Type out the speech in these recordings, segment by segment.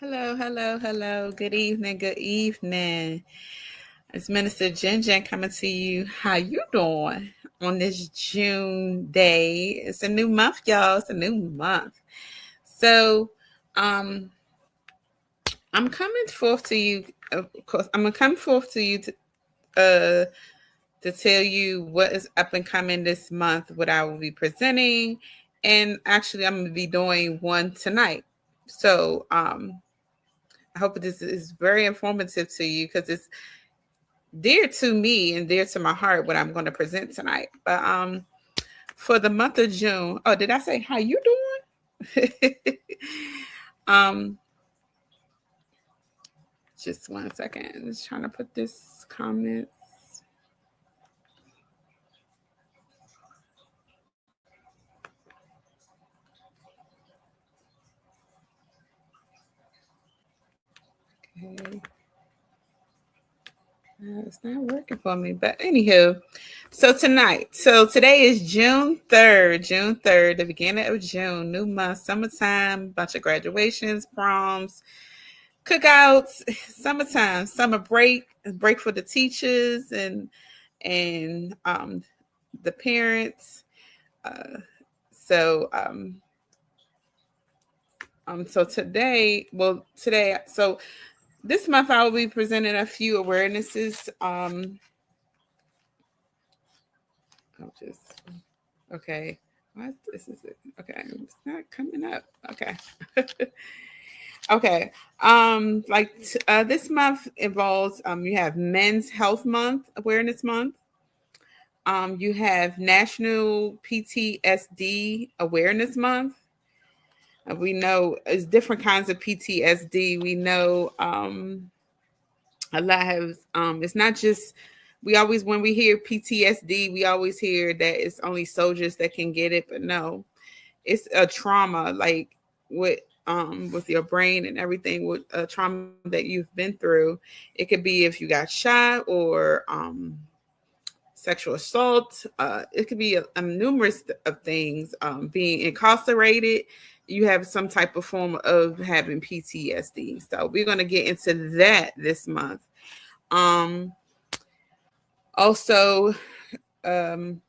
Hello, hello, hello. Good evening, good evening. It's Minister Jen Jen coming to you. How you doing on this June day? It's a new month, y'all. It's a new month. So, um, I'm coming forth to you. Of course, I'm gonna come forth to you to tell you what is up and coming this month, what I will be presenting, and actually, I'm gonna be doing one tonight. So, I hope this is very informative to you because it's dear to me and dear to my heart what I'm going to present tonight. But for the month of June, oh, did I say how you doing? um, just 1 second. Just trying to put this comment. Okay. It's not working for me, but anywho, so today is June 3rd, the beginning of June, new month, summertime, bunch of graduations, proms, cookouts, summertime, summer break for the teachers and the parents. Uh, so so today, so this month I will be presenting a few awarenesses. I'll just okay. What this is it? Okay, it's not coming up. Okay. Okay. This month involves you have Men's Health Month, Awareness Month. You have National PTSD Awareness Month. We know it's different kinds of PTSD. We know a lot has it's not just we always when we hear PTSD, we always hear that it's only soldiers that can get it, but no, it's a trauma like with your brain and everything with a trauma that you've been through. It could be if you got shot or sexual assault. It could be a numerous of things. Being incarcerated, you have some type of form of having PTSD. So we're going to get into that this month. Um, also, um,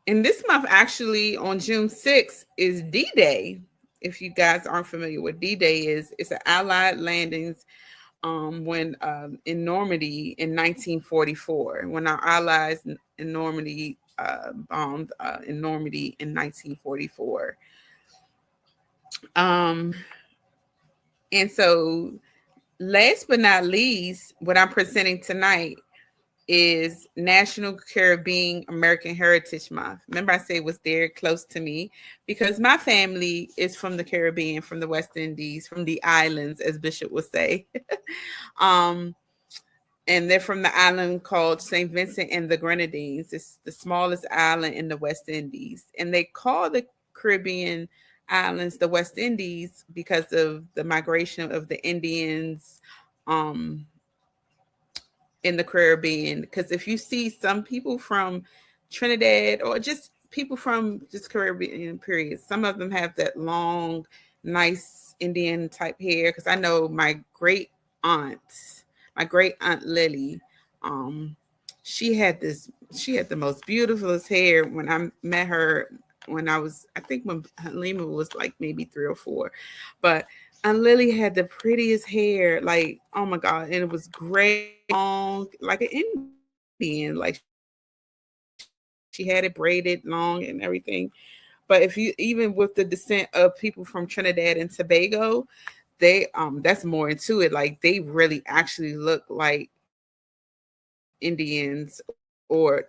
and this month, actually, on June 6th, is D Day. If you guys aren't familiar with D Day is, it's an Allied landings when in Normandy in 1944, when our allies in Normandy bombed in Normandy in 1944. Um, and so, last but not least, what I'm presenting tonight is National Caribbean American Heritage Month. Remember, I said it was there close to me because my family is from the Caribbean, from the West Indies, from the islands, as Bishop would say. um, and they're from the island called St. Vincent and the Grenadines. It's the smallest island in the West Indies. And they call the Caribbean islands the West Indies because of the migration of the Indians um, in the Caribbean. Because if you see some people from Trinidad or just people from just Caribbean period, some of them have that long, nice Indian type hair. Because I know aunt, my great aunt Lily, um, she had the most beautifulest hair when I met her when I think when Halima was like maybe 3 or 4, but and Lily had the prettiest hair, like oh my god, and it was gray, long, like an Indian. Like she had it braided long and everything. But if you even with the descent of people from Trinidad and Tobago, they that's more into it. Like they really actually look like Indians or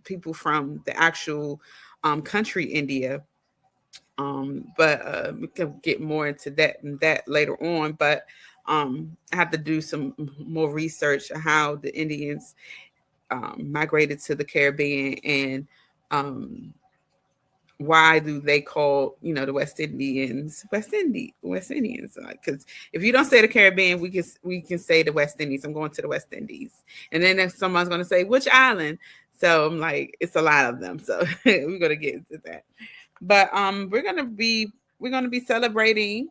people from the actual country India. But we can get more into that later on. But I have to do some more research on how the Indians migrated to the Caribbean and um, why do they call the West Indians West Indians? Because if you don't say the Caribbean, we can say the West Indies. I'm going to the West Indies, and then if someone's going to say which island, so I'm like it's a lot of them. So we're going to get into that. But we're gonna be celebrating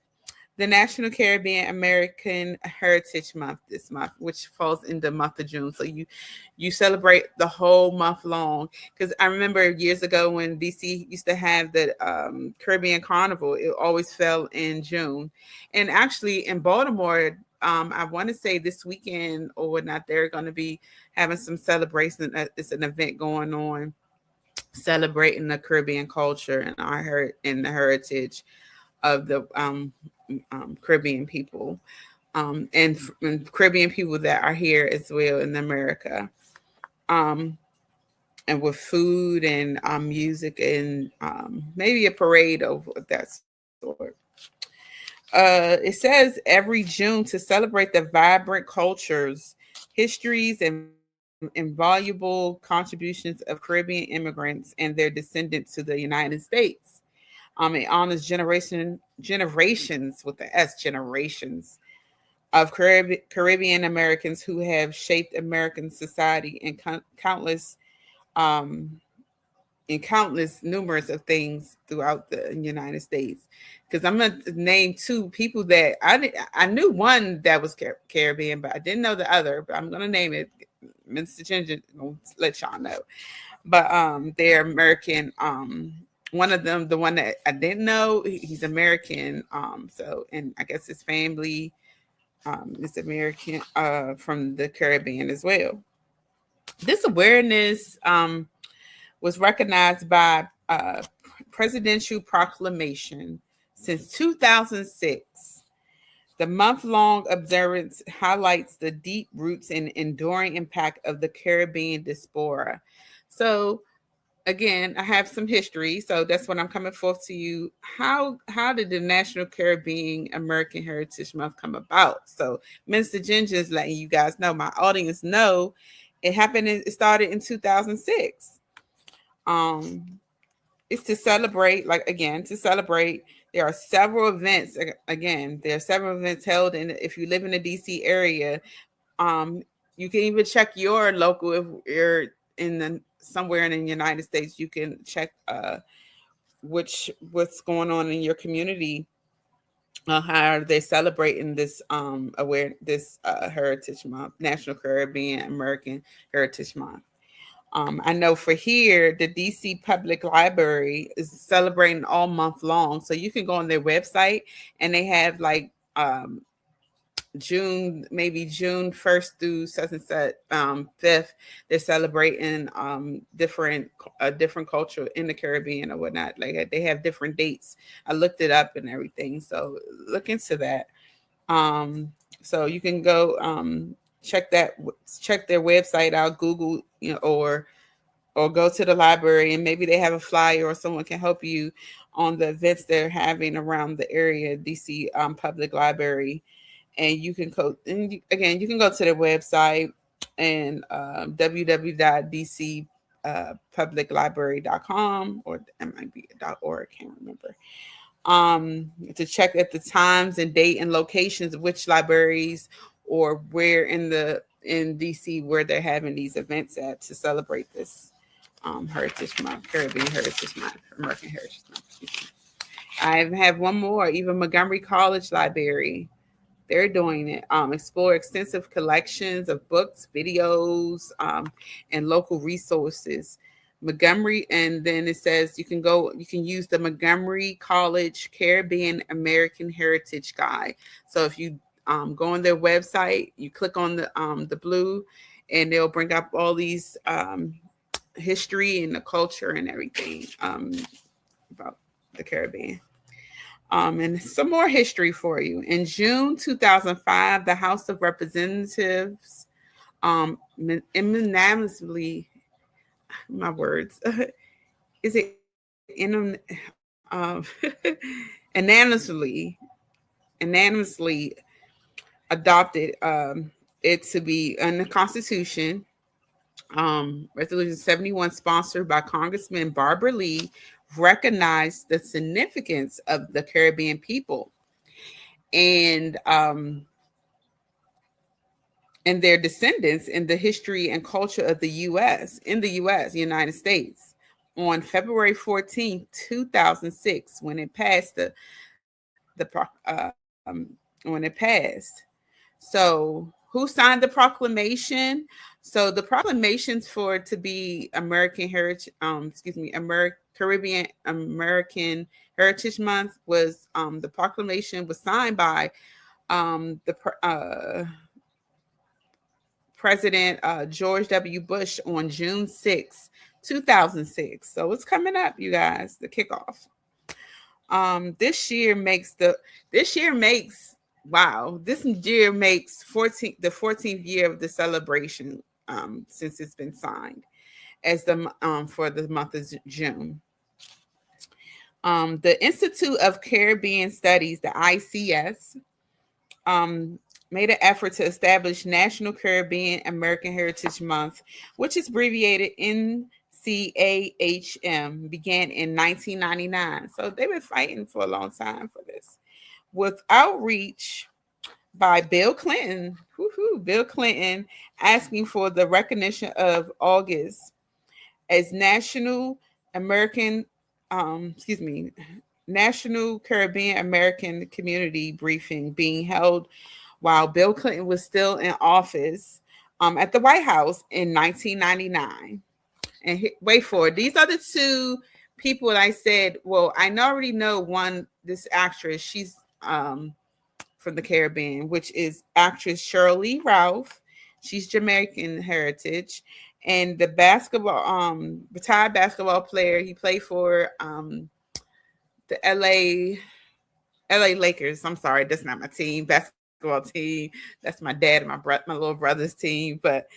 the National Caribbean American Heritage Month this month, which falls in the month of June. So you celebrate the whole month long. Because I remember years ago when DC used to have the Caribbean Carnival, it always fell in June. And actually in Baltimore, I want to say this weekend or whatnot, they're going to be having some celebration. It's an event going on celebrating the Caribbean culture and and the heritage of the Caribbean people, and Caribbean people that are here as well in America, um, and with food and music and maybe a parade of that sort. It says every June to celebrate the vibrant cultures, histories, and invaluable contributions of Caribbean immigrants and their descendants to the United States. It honors generations with the S generations of Caribbean Americans who have shaped American society in um, countless numerous of things throughout the United States. Because I'm gonna name two people that I knew one that was Caribbean, but I didn't know the other. But I'm gonna name it. Mr. Ginger will let y'all know. But they're American. One of them, the one that I didn't know, he's American. So and I guess his family is American from the Caribbean as well. This awareness was recognized by presidential proclamation since 2006. The month-long observance highlights the deep roots and enduring impact of the Caribbean diaspora. So again, I have some history, so that's what I'm coming forth to you. How did the National Caribbean American Heritage Month come about? So Minister Ginger is letting you guys know, my audience know, it started in 2006. It's to celebrate, like again, to celebrate. There are several events. Again, there are several events held in. If you live in the DC area, um, you can even check your local. If you're in the somewhere in the United States, you can check what's going on in your community. How are they celebrating this Heritage Month, National Caribbean American Heritage Month? I know for here, the DC Public Library is celebrating all month long. So you can go on their website and they have like maybe June 1st through such and such 5th. They're celebrating different culture in the Caribbean or whatnot. Like they have different dates. I looked it up and everything. So look into that. So you can go check their website out, Google, or go to the library and maybe they have a flyer or someone can help you on the events they're having around the area, DC Public Library. And you can go, again, you can go to their website and www.dcpubliclibrary.com or it might be .org, I can't remember. To check at the times and date and locations of which libraries or where in DC where they're having these events at to celebrate this Heritage Month, Caribbean Heritage Month, American Heritage Month. I have one more, even Montgomery College Library. They're doing it. Explore extensive collections of books, videos, and local resources. Montgomery, and then it says you can use the Montgomery College Caribbean American Heritage Guide. So if you go on their website, you click on the blue, and they'll bring up all these history and the culture and everything about the Caribbean. And some more history for you. In June 2005, the House of Representatives unanimously, my words, is it unanimously adopted it to be in the Constitution. Resolution 71, sponsored by Congressman Barbara Lee, recognized the significance of the Caribbean people and their descendants in the history and culture of the U.S. United States, on February 14th, 2006, when it passed the when it passed. So, who signed the proclamation? So, the proclamations for it to be American Heritage, Caribbean American Heritage Month was the proclamation was signed by the President George W. Bush on June 6, 2006. So it's coming up, you guys, the kickoff. This year makes wow, this year makes 14th year of the celebration since it's been signed as the for the month of June. The Institute of Caribbean Studies, the ICS, um, made an effort to establish National Caribbean American Heritage Month, which is abbreviated NCAHM, began in 1999. So they've been fighting for a long time for this. With outreach by Bill Clinton, Bill Clinton asking for the recognition of August as National American, National Caribbean American Community Briefing being held while Bill Clinton was still in office at the White House in 1999. And wait for it. These are the two people I said, well, I already know one, this actress, she's from the Caribbean, which is actress Shirley Ralph. She's Jamaican heritage. And the retired basketball player, he played for the LA Lakers. I'm sorry, that's not my team, basketball team. That's my dad and my little brother's team. But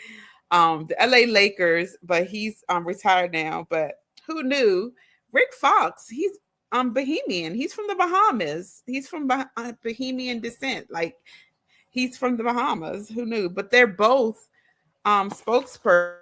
the LA Lakers, but he's retired now. But who knew? Rick Fox, he's Bahamian. He's from the Bahamas. He's from Bahamian descent. Like he's from the Bahamas. Who knew? But they're both spokespersons for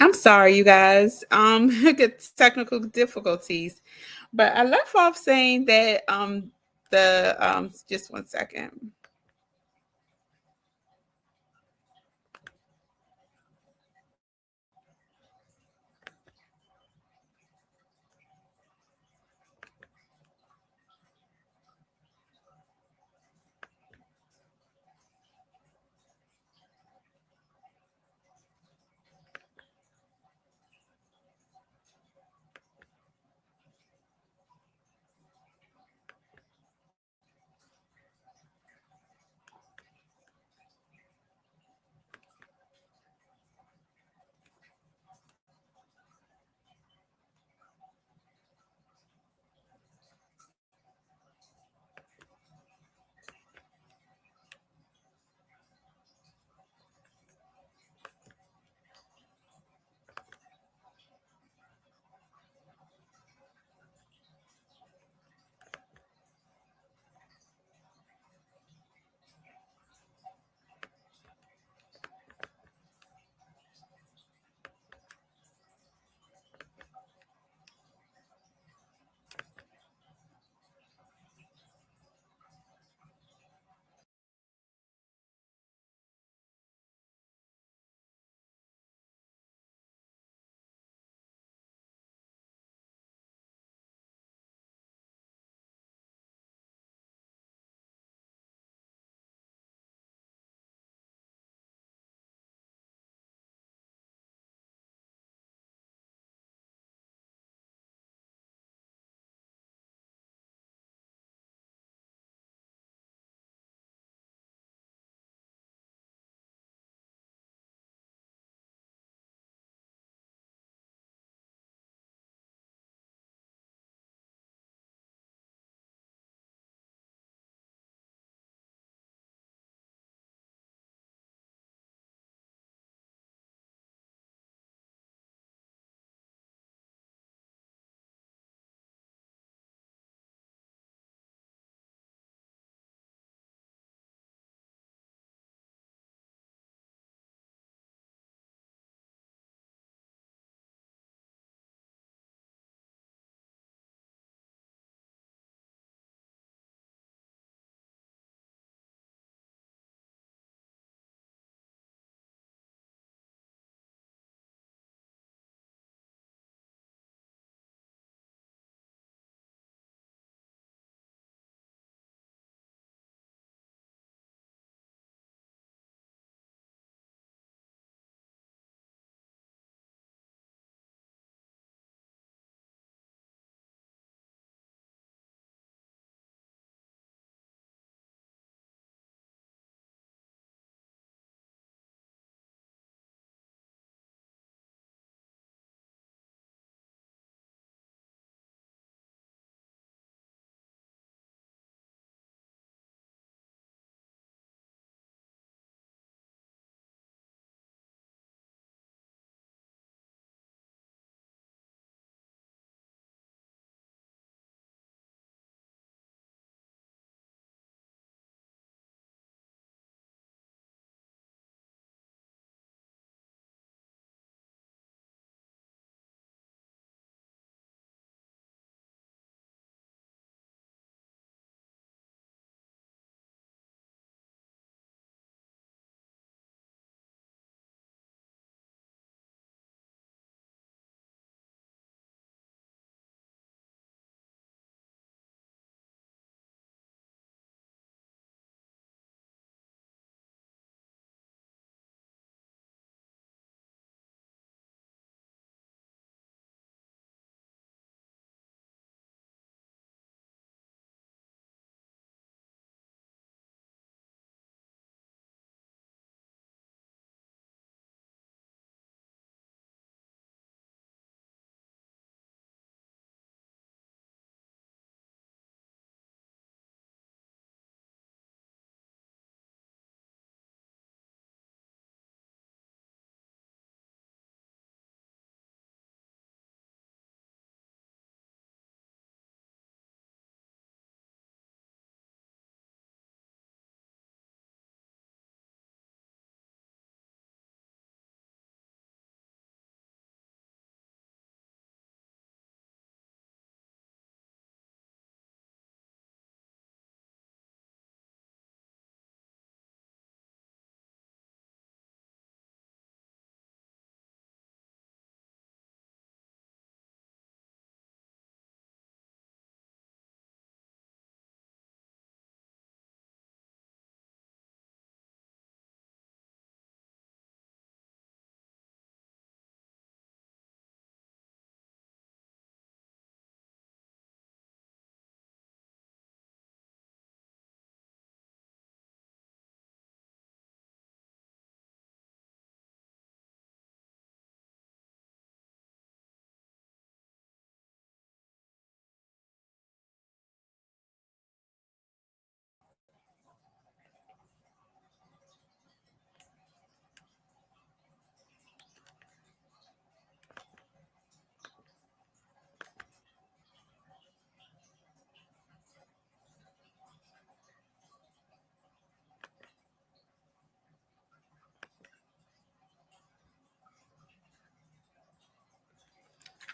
I'm sorry, you guys. Get technical difficulties, but I left off saying that the just 1 second.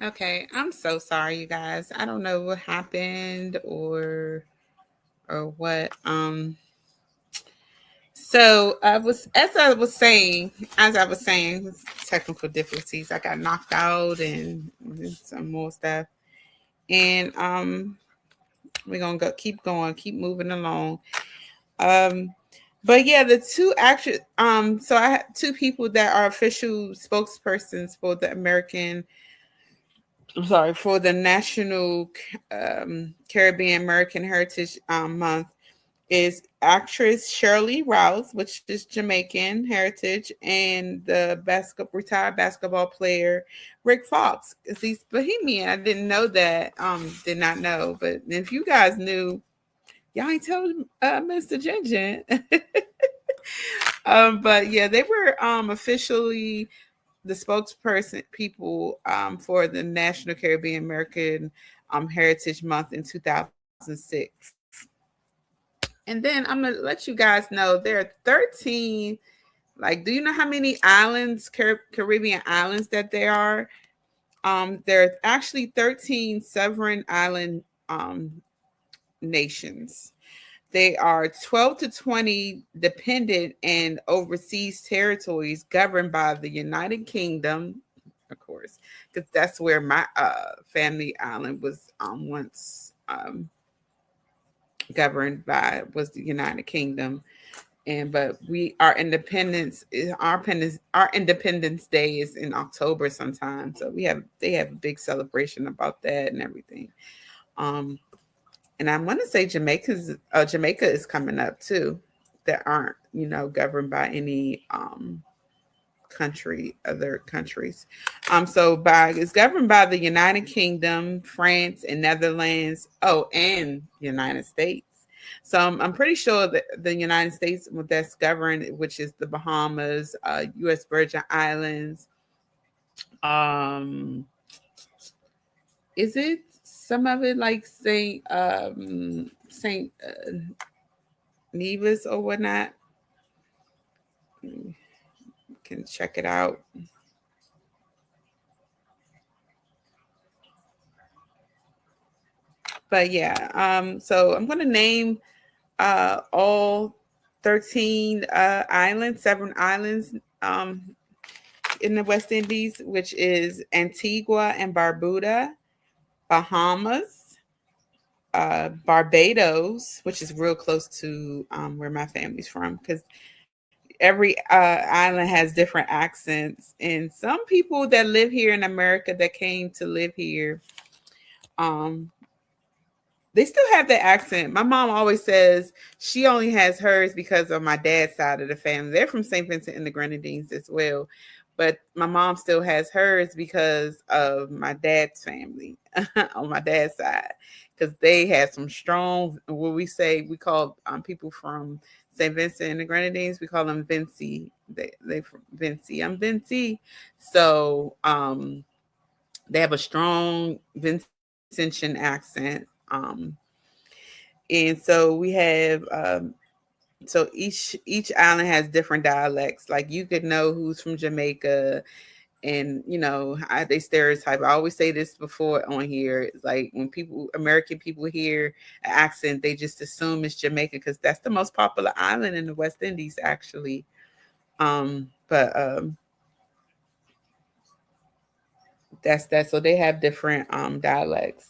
Okay, I'm so sorry, you guys. I don't know what happened or what. So as I was saying, technical difficulties. I got knocked out and some more stuff. And we're gonna keep going, keep moving along. Um, but yeah, the two actually, so I had two people that are official spokespersons for the I'm sorry, for the National Caribbean American Heritage Month is actress Shirley Rouse, which is Jamaican heritage, and the retired basketball player Rick Fox. Because he's Bohemian. I didn't know that. Did not know. But if you guys knew, y'all ain't tell Mr. Jen. But yeah, they were officially the spokesperson people for the National Caribbean American Heritage Month in 2006. And then I'm gonna let you guys know there are 13. Like, do you know how many islands, Caribbean islands, that there are? There's actually 13 sovereign island nations. They are 12 to 20 dependent and overseas territories governed by the United Kingdom, of course, because that's where my family island was once governed by, was the United Kingdom. And but we our Independence Day is in October sometime. So they have a big celebration about that and everything. Um and I want to say Jamaica is coming up too, that aren't, governed by any other countries. So it's governed by the United Kingdom, France, and Netherlands. Oh, and United States. So I'm pretty sure that the United States that's governed, which is the Bahamas, U.S. Virgin Islands. Um, is it some of it like Saint Nevis or whatnot? Can check it out. But yeah, so I'm gonna name all 13 islands, 7 islands in the West Indies, which is Antigua and Barbuda, Bahamas, Barbados, which is real close to where my family's from, because every island has different accents. And some people that live here in America that came to live here, um, they still have that accent. My mom always says she only has hers because of my dad's side of the family. They're from St. Vincent and the Grenadines as well. But my mom still has hers because of my dad's family on my dad's side. Because they had some strong, what we call people from St. Vincent and the Grenadines, we call them Vincy. They from Vincy. I'm Vincy. So they have a strong Vincentian accent. And so we have so each island has different dialects. Like you could know who's from Jamaica, and how they stereotype. I always say this before on here. It's like when American people hear an accent, they just assume it's Jamaica because that's the most popular island in the West Indies, actually. But that's that. So they have different dialects.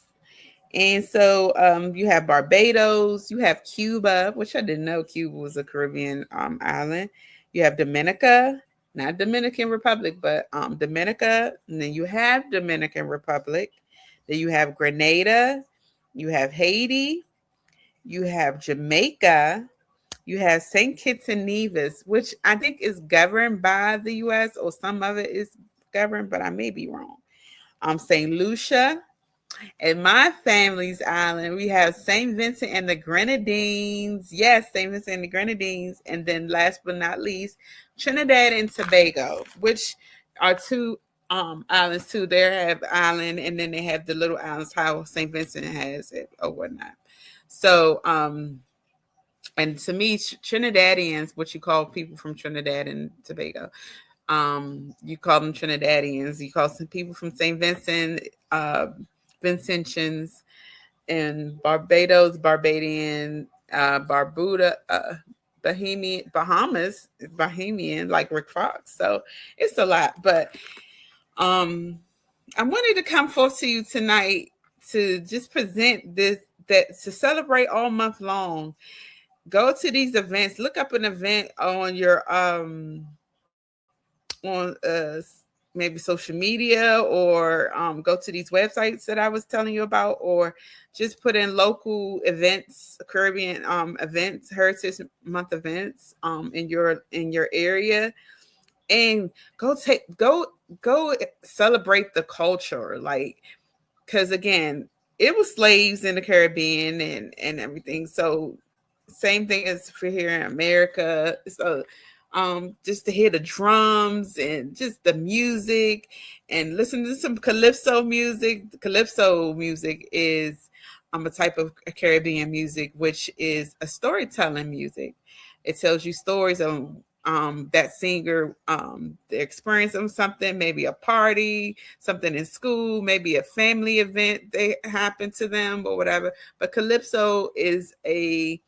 And so you have Barbados, you have Cuba, which I didn't know Cuba was a Caribbean island. You have Dominica, not Dominican Republic, but Dominica. And then you have Dominican Republic. Then you have Grenada. You have Haiti. You have Jamaica. You have St. Kitts and Nevis, which I think is governed by the U.S. or some of it is governed, but I may be wrong. St. Lucia. In my family's island, we have St. Vincent and the Grenadines. Yes, St. Vincent and the Grenadines. And then last but not least, Trinidad and Tobago, which are two islands too. They have island and then they have the little islands, how St. Vincent has it or whatnot. So and to me, Trinidadians, what you call people from Trinidad and Tobago, you call them Trinidadians. You call some people from St. Vincent, Vincentians, and Barbados, Barbadian, Barbuda, Bahamian, Bahamas, Bahamian, like Rick Fox. So it's a lot. But I wanted to come forth to you tonight to just present this, that to celebrate all month long. Go to these events. Look up an event on your on maybe social media, or go to these websites that I was telling you about, or just put in local events, Caribbean events, Heritage Month events in your area, and go celebrate the culture, like, because again, it was slaves in the Caribbean and everything. So same thing as for here in America. So just to hear the drums and just the music and listen to some calypso music. Calypso music is a type of Caribbean music, which is a storytelling music. It tells you stories of that singer, the experience of something, maybe a party, something in school, maybe a family event they happened to them or whatever. But calypso is a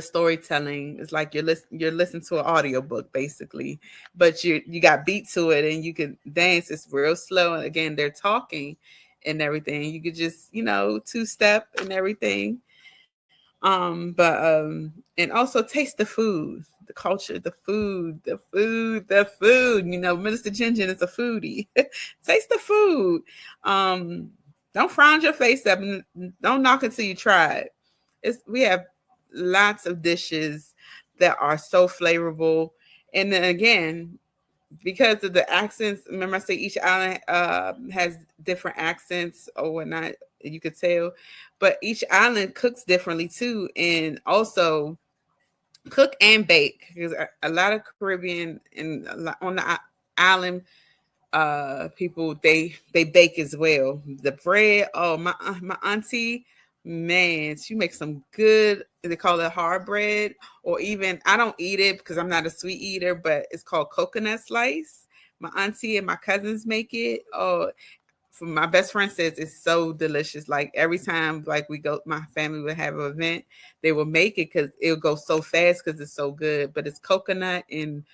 storytelling. It's like you're listening to an audiobook basically, but you got beat to it and you can dance. It's real slow. And again, they're talking and everything. You could just, two step and everything. And also taste the food, the culture, the food. Minister Jinjin is a foodie. Taste the food. Don't frown your face up and don't knock until you try it. We have lots of dishes that are so flavorful. And then again, because of the accents, remember I say each island has different accents or whatnot, you could tell. But each island cooks differently too. And also cook and bake, because a lot of Caribbean and on the island people, they bake as well. The bread, oh my auntie, man, she makes some good, they call it hard bread, or even, I don't eat it because I'm not a sweet eater, but it's called coconut slice. My auntie and my cousins make it. Oh, my best friend says it's so delicious. Like every time, like we go, my family would have an event, they will make it because it'll go so fast because it's so good. But it's coconut and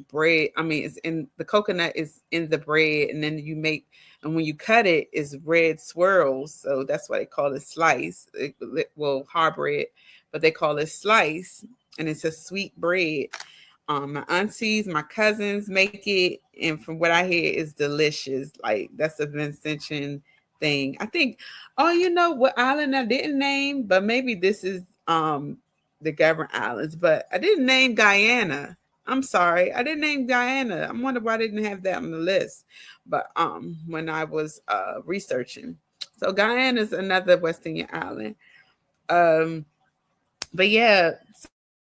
bread. I mean, it's in the coconut is in the bread, and then and when you cut it, it's red swirls. So that's why they call it slice. Well, hard bread, but they call it slice, and it's a sweet bread. My aunties, my cousins make it, and from what I hear, it's delicious. Like that's a Vincentian thing. I think. Oh, you know what island I didn't name, but maybe this is the Governor Islands, but I didn't name Guyana. I'm sorry, I didn't name Guyana. I wonder why I didn't have that on the list. But when I was researching, so Guyana is another West Indian island. Um, but yeah,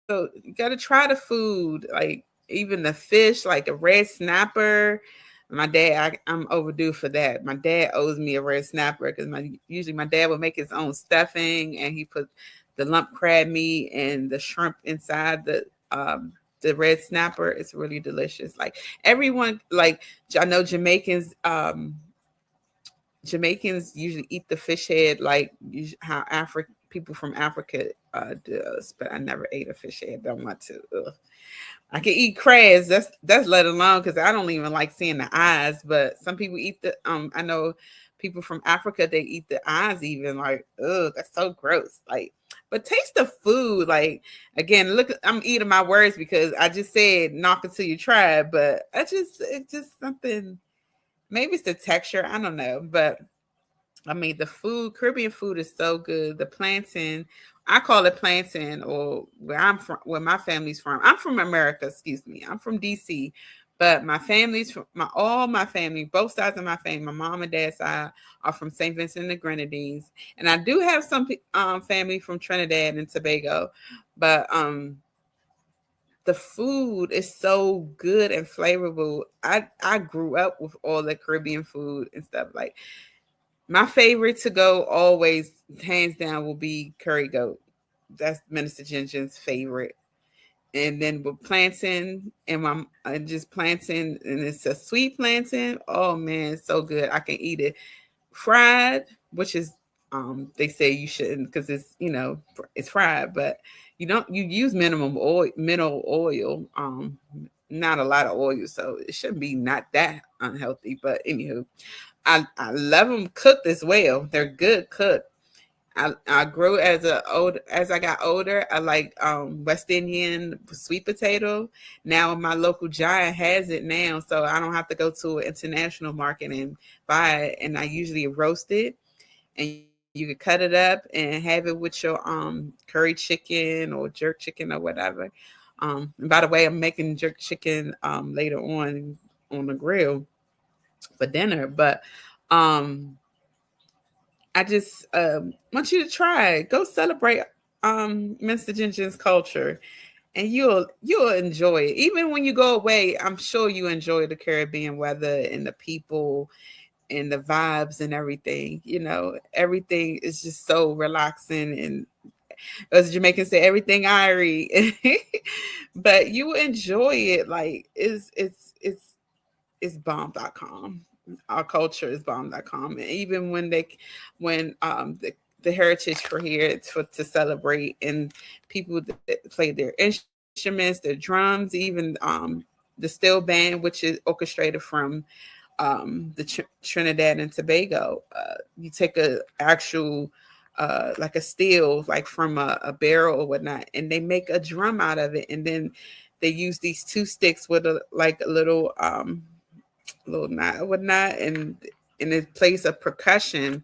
so you gotta try the food, like even the fish, like a red snapper. My dad, I'm overdue for that. My dad owes me a red snapper because my dad would make his own stuffing and he put the lump crab meat and the shrimp inside the red snapper. It's really delicious. Like everyone, like I know Jamaicans usually eat the fish head like how people from Africa does, but I never ate a fish head. Don't want to. Ugh. I can eat crabs. That's let alone because I don't even like seeing the eyes. But some people eat the. I know people from Africa, they eat the eyes even. Like, ugh, that's so gross. Like, but taste the food. Like again, look, I'm eating my words because I just said knock until you try. But it's just something. Maybe it's the texture. I don't know, but I mean, the food, Caribbean food is so good. The plantain, I call it plantain, or where I'm from, where my family's from. I'm from America, excuse me. I'm from DC, but my family's from all my family, both sides of my family, my mom and dad's side are from St. Vincent and the Grenadines, and I do have some family from Trinidad and Tobago, but the food is so good and flavorful. I grew up with all the Caribbean food and stuff like. My favorite to go always, hands down, will be curry goat. That's Minister Jinjin's favorite. And then with plantain and just plantain, and it's a sweet plantain. Oh man, it's so good. I can eat it fried, which is they say you shouldn't because it's it's fried, but you use mineral oil, not a lot of oil, so it shouldn't be not that unhealthy. But anywho, I love them cooked as well. They're good cooked. I grew as I got older. I like West Indian sweet potato. Now my local giant has it now, so I don't have to go to an international market and buy it. And I usually roast it, and you can cut it up and have it with your curry chicken or jerk chicken or whatever. And by the way, I'm making jerk chicken later on the grill for dinner, but um I just want you to try it. Go celebrate Mr. Ginger's culture, and you'll enjoy it. Even when you go away, I'm sure you enjoy the Caribbean weather and the people and the vibes and everything. Everything is just so relaxing, and as Jamaicans say, everything irie. But you will enjoy it. Like it's bomb.com. Our culture is bomb.com. And even when the heritage for here to celebrate, and people that play their instruments, their drums, even the steel band, which is orchestrated from Trinidad and Tobago. You take a actual like a steel, like from a barrel or whatnot, and they make a drum out of it, and then they use these two sticks with a little knot or whatnot, and it plays a percussion.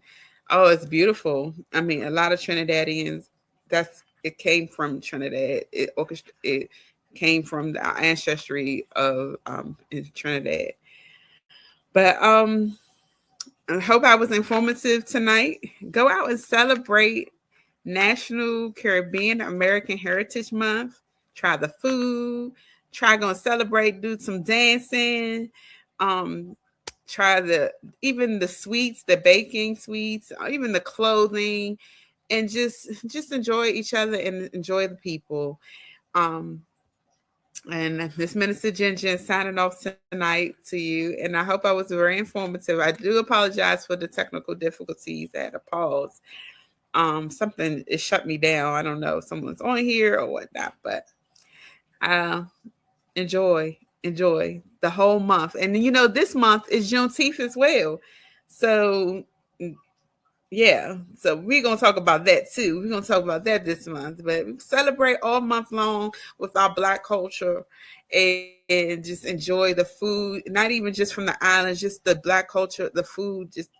Oh, it's beautiful. I mean, a lot of Trinidadians. It came from Trinidad. It came from the ancestry of in Trinidad. But I hope I was informative tonight. Go out and celebrate National Caribbean American Heritage Month. Try the food. Try going to celebrate. Do some dancing. Um, Try even the sweets, the baking sweets, even the clothing, and just enjoy each other and enjoy the people. Um, and this Minister Ginger signing off tonight to you. And I hope I was very informative. I do apologize for the technical difficulties. I had a pause. Something it shut me down. I don't know if someone's on here or whatnot, but uh enjoy the whole month. And this month is Juneteenth as well. So yeah, so we're gonna talk about that too. We're gonna talk about that this month, but we celebrate all month long with our Black culture, and just enjoy the food. Not even just from the islands, just the Black culture, the food, just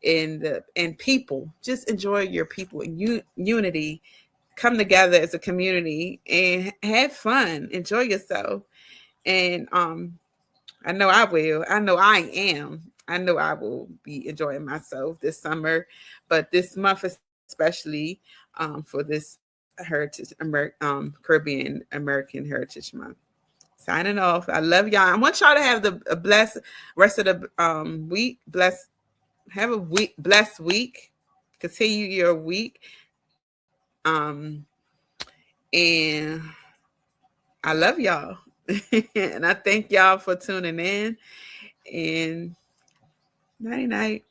and people. Just enjoy your people and unity. Come together as a community and have fun. Enjoy yourself. And I know I will. I know I am. I know I will be enjoying myself this summer, but this month especially for this Caribbean American Heritage Month. Signing off. I love y'all. I want y'all to have a blessed rest of the week. Have a blessed week. Continue your week. And I love y'all. And I thank y'all for tuning in. And night night.